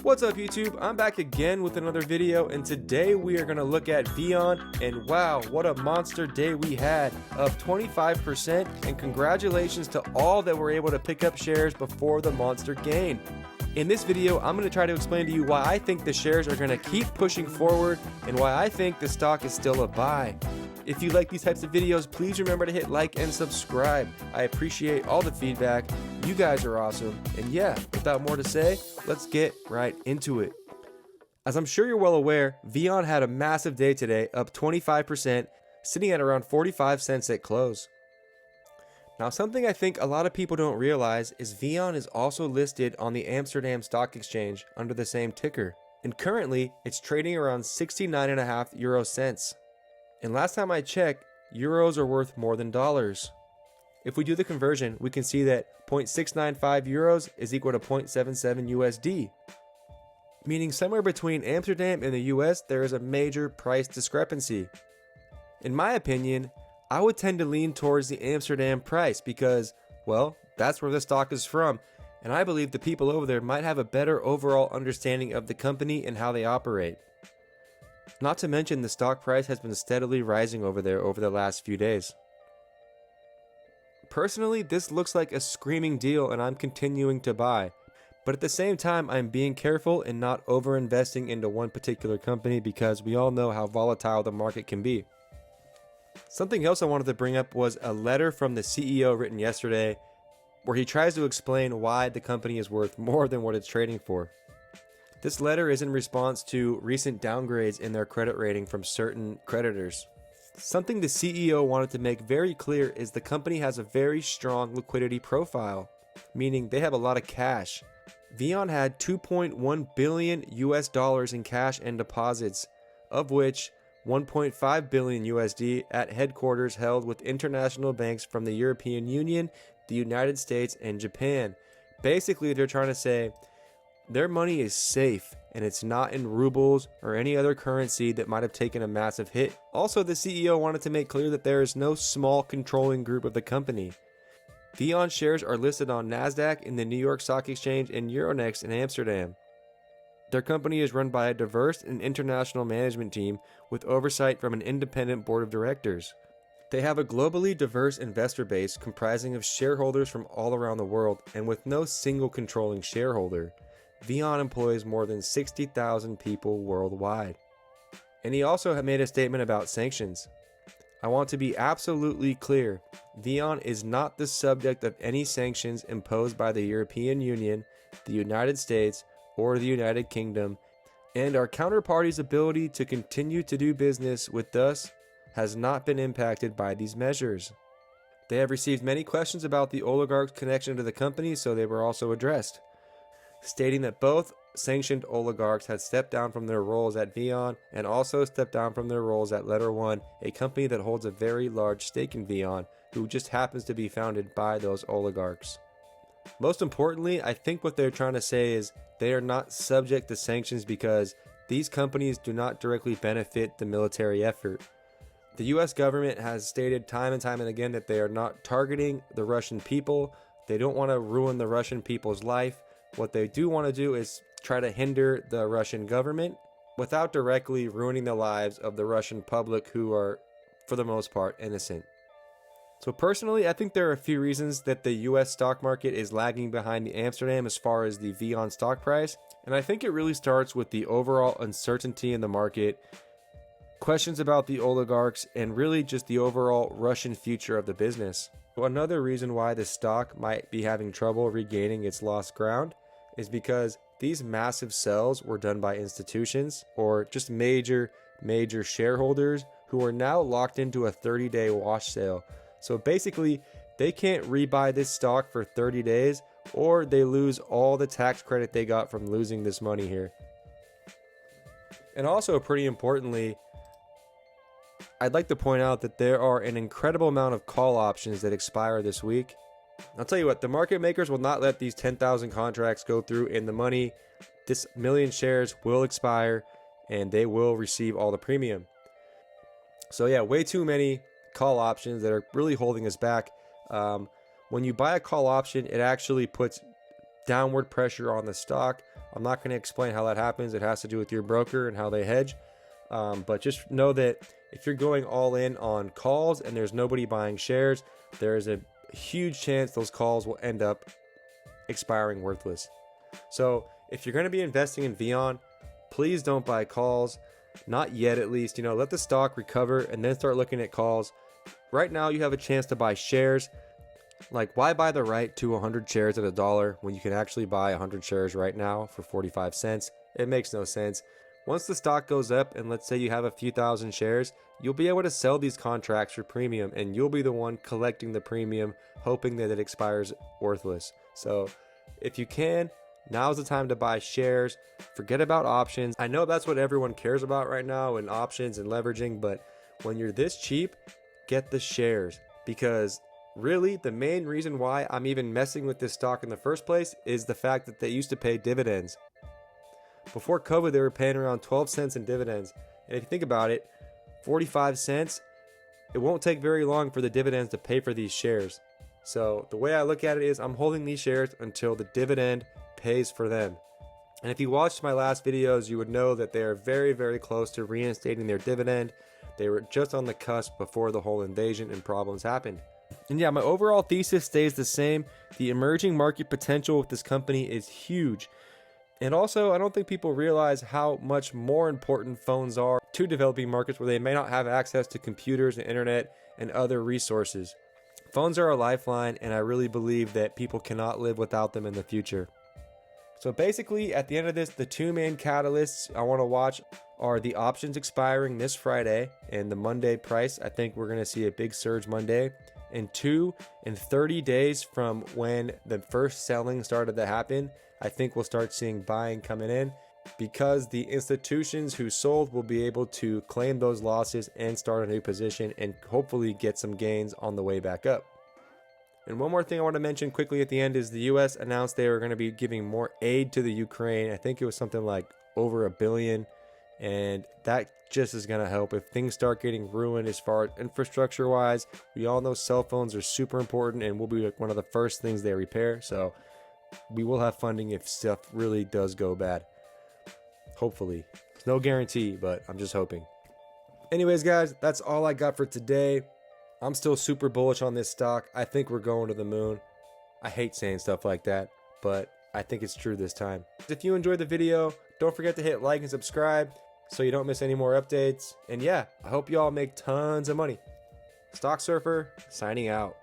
What's up YouTube? I'm back again with another video, and today we are going to look at VEON, and wow, what a monster day we had, up 25%, and congratulations to all that were able to pick up shares before the monster gain. In this video, I'm going to try to explain to you why I think the shares are going to keep pushing forward and why I think the stock is still a buy. If you like these types of videos, please remember to hit like and subscribe. I appreciate all the feedback. You guys are awesome. And yeah, without more to say, let's get right into it. As I'm sure you're well aware, VEON had a massive day today, up 25%, sitting at around 45 cents at close. Now, something I think a lot of people don't realize is VEON is also listed on the Amsterdam Stock Exchange under the same ticker. And currently, it's trading around 69.5 euro cents. And last time I checked, euros are worth more than dollars. If we do the conversion, we can see that 0.695 euros is equal to 0.77 USD. Meaning somewhere between Amsterdam and the US, there is a major price discrepancy. In my opinion, I would tend to lean towards the Amsterdam price because, well, that's where the stock is from, and I believe the people over there might have a better overall understanding of the company and how they operate. Not to mention the stock price has been steadily rising over there over the last few days. Personally, this looks like a screaming deal and I'm continuing to buy. But at the same time, I'm being careful and not over-investing into one particular company because we all know how volatile the market can be. Something else I wanted to bring up was a letter from the CEO written yesterday where he tries to explain why the company is worth more than what it's trading for. This letter is in response to recent downgrades in their credit rating from certain creditors. Something the CEO wanted to make very clear is the company has a very strong liquidity profile, meaning they have a lot of cash. VEON had $2.1 billion in cash and deposits, of which 1.5 billion USD at headquarters held with international banks from the European Union, the United States, and Japan. Basically, they're trying to say their money is safe and it's not in rubles or any other currency that might have taken a massive hit. Also, the CEO wanted to make clear that there is no small controlling group of the company. VEON shares are listed on NASDAQ in the New York Stock Exchange and Euronext in Amsterdam. Their company is run by a diverse and international management team with oversight from an independent board of directors. They have a globally diverse investor base comprising of shareholders from all around the world and with no single controlling shareholder. VEON employs more than 60,000 people worldwide. And he also made a statement about sanctions. I want to be absolutely clear, VEON is not the subject of any sanctions imposed by the European Union, the United States, or the United Kingdom, and our counterparty's ability to continue to do business with us has not been impacted by these measures. They have received many questions about the oligarch's connection to the company, so they were also addressed, stating that both sanctioned oligarchs had stepped down from their roles at VEON and also stepped down from their roles at Letter One, a company that holds a very large stake in VEON, who just happens to be founded by those oligarchs. Most importantly, I think what they're trying to say is they are not subject to sanctions because these companies do not directly benefit the military effort. The US government has stated time and time and again that they are not targeting the Russian people. They don't want to ruin the Russian people's life. What they do want to do is try to hinder the Russian government without directly ruining the lives of the Russian public who are, for the most part, innocent. So personally, I think there are a few reasons that the US stock market is lagging behind the Amsterdam as far as the VEON stock price. And I think it really starts with the overall uncertainty in the market, questions about the oligarchs, and really just the overall Russian future of the business. Another reason why the stock might be having trouble regaining its lost ground is because these massive sells were done by institutions or just major shareholders who are now locked into a 30-day wash sale. So basically, they can't rebuy this stock for 30 days or they lose all the tax credit they got from losing this money here. And also, pretty importantly, I'd like to point out that there are an incredible amount of call options that expire this week. I'll tell you what, the market makers will not let these 10,000 contracts go through in the money. This million shares will expire and they will receive all the premium. So yeah, way too many call options that are really holding us back. When you buy a call option, it actually puts downward pressure on the stock. I'm not going to explain how that happens. It has to do with your broker and how they hedge. But just know that if you're going all in on calls and there's nobody buying shares, there is a huge chance those calls will end up expiring worthless. So if you're going to be investing in VEON, please don't buy calls. Not yet, at least. Let the stock recover and then start looking at calls. Right now, you have a chance to buy shares. Like, why buy the right to 100 shares at $1 when you can actually buy 100 shares right now for 45 cents? It makes no sense. Once the stock goes up, and let's say you have a few thousand shares, you'll be able to sell these contracts for premium, and you'll be the one collecting the premium, hoping that it expires worthless. So if you can, now's the time to buy shares. Forget about options. I know that's what everyone cares about right now, and options and leveraging, but when you're this cheap, get the shares. Because really, the main reason why I'm even messing with this stock in the first place is the fact that they used to pay dividends. Before COVID, they were paying around 12 cents in dividends. And if you think about it, 45 cents, it won't take very long for the dividends to pay for these shares. So the way I look at it is I'm holding these shares until the dividend pays for them. And if you watched my last videos, you would know that they are very, very close to reinstating their dividend. They were just on the cusp before the whole invasion and problems happened. And yeah, my overall thesis stays the same. The emerging market potential with this company is huge. And also, I don't think people realize how much more important phones are to developing markets where they may not have access to computers and internet and other resources. Phones are a lifeline, and I really believe that people cannot live without them in the future. So basically, at the end of this, the two main catalysts I want to watch are the options expiring this Friday and the Monday price. I think we're going to see a big surge Monday. And 2, in 30 days from when the first selling started to happen, I think we'll start seeing buying coming in, because the institutions who sold will be able to claim those losses and start a new position and hopefully get some gains on the way back up. And one more thing I want to mention quickly at the end is the US announced they were going to be giving more aid to the Ukraine. I think it was something like over $1 billion. And that just is going to help if things start getting ruined as far as infrastructure wise. We all know cell phones are super important and will be one of the first things they repair. So we will have funding if stuff really does go bad. Hopefully. There's no guarantee, but I'm just hoping. Anyways, guys, that's all I got for today. I'm still super bullish on this stock. I think we're going to the moon. I hate saying stuff like that, but I think it's true this time. If you enjoyed the video, don't forget to hit like and subscribe so you don't miss any more updates. And yeah, I hope you all make tons of money. Stock Surfer, signing out.